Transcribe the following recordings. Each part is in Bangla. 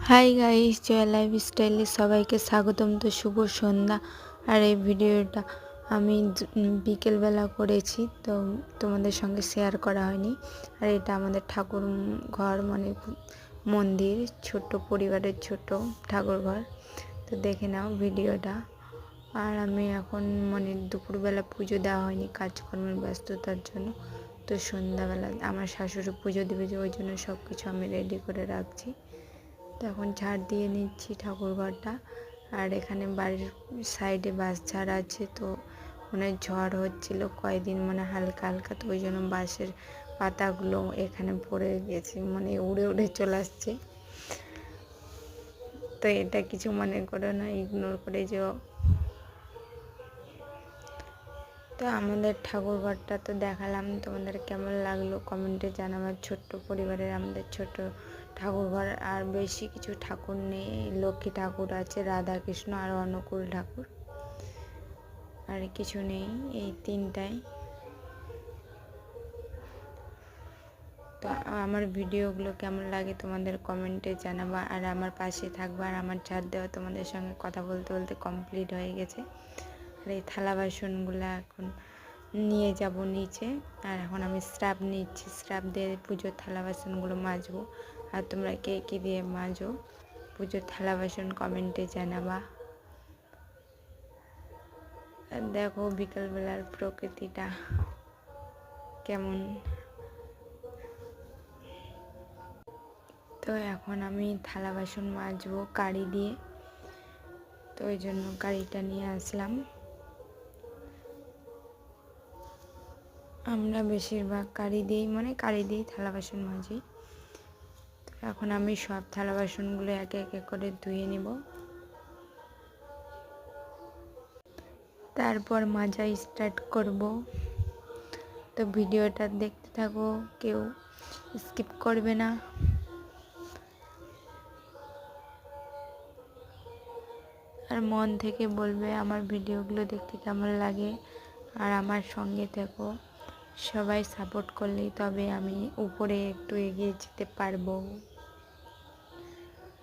হাই গাইস, জয় লাইফস্টাইলে সবাইকে স্বাগতম। তো শুভ সন্ধ্যা। আর এই ভিডিওটা আমি বিকেলবেলা করেছি, তো তোমাদের সঙ্গে শেয়ার করা হয়নি। আর এটা আমাদের ঠাকুর ঘর, মানে মন্দির, ছোট্ট পরিবারের ছোট ঠাকুর ঘর। তো দেখে নাও ভিডিওটা। আর আমি এখন মানে দুপুরবেলা পুজো দেওয়া হয়নি কাজকর্মের ব্যস্ততার জন্য। তো সন্ধ্যাবেলা আমার শাশুড়ি পুজো দেবে, যে ওই জন্য সব কিছু আমি রেডি করে রাখছি। তো এখন ঝাড় দিয়ে নিচ্ছি ঠাকুর ঘরটা। আর এখানে বাড়ির সাইডে বাঁশঝাড় আছে, তো মানে ঝড় হচ্ছিল কয়েকদিন, মানে হালকা হালকা, তো ওই জন্য বাঁশের পাতাগুলো এখানে পড়ে গেছে, মানে উড়ে উড়ে চলে আসছে। তো এটা কিছু মনে করো না, ইগনোর করে যেও। তো আমাদের ঠাকুর ঘরটা তো দেখালাম, তোমাদের কেমন লাগলো কমেন্টে জানাবার। ছোট্ট পরিবারের আমাদের ছোট ঠাকুর ঘর। আর বেশি কিছু ঠাকুর নেই, লক্ষ্মী ঠাকুর আছে, রাধা কৃষ্ণ আর অনুকূল ঠাকুর, আর কিছু নেই, এই তিনটাই। তো আমার ভিডিওগুলো কেমন লাগে তোমাদের কমেন্টে জানাবা, আর আমার পাশে থাকবা। আর আমার ছাড় দেওয়া তোমাদের সঙ্গে কথা বলতে বলতে কমপ্লিট হয়ে গেছে। আর এই থালা বাসনগুলো এখন নিয়ে যাব নিচে। আর এখন আমি স্রাব নিচ্ছি, স্রাব দিয়ে পুজোর থালা বাসনগুলো মাজবো। আর তোমরা কে কে দিয়ে মাজো পুজোর থালা বাসন কমেন্টে জানাবা। আর দেখো বিকালবেলার প্রকৃতিটা কেমন। তো এখন আমি থালা বাসন মাজবো কাঁড়ি দিয়ে, তো ওই জন্য কাঁড়িটা নিয়ে আসলাম। আমরা বেশিরভাগ কাঁড়ি দিয়েই থালা বাসন মাজি। তো এখন আমি সব থালা বাসনগুলো একে একে করে ধুয়ে নিব, তারপর মাজা স্টার্ট করব। তো ভিডিওটা দেখতে থাকো, কেউ স্কিপ করবে না। আর মন থেকে বলবে আমার ভিডিওগুলো দেখতে কেমন লাগে। আর আমার সঙ্গে থেকো, সবাই সাপোর্ট করলেই তবে আমি উপরে একটু এগিয়ে যেতে পারবো।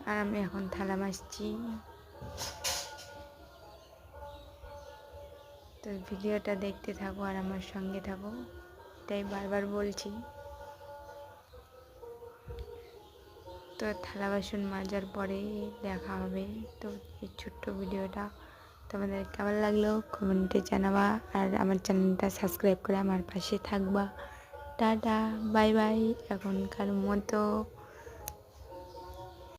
আর আমি এখন থালা মাজছি। তো ভিডিওটা দেখতে থাকো আর আমার সঙ্গে থাকো, এটাই বারবার বলছি। তো থালা বাসন মাজার পরে দেখা হবে। তো এই ছোট্ট ভিডিওটা তোমাদের কেমন লাগলো কমেন্টে জানাবা। আর আমার চ্যানেলটা সাবস্ক্রাইব করে আমার পাশে থাকবা। টাটা, বাই বাই, এখনকার মতো।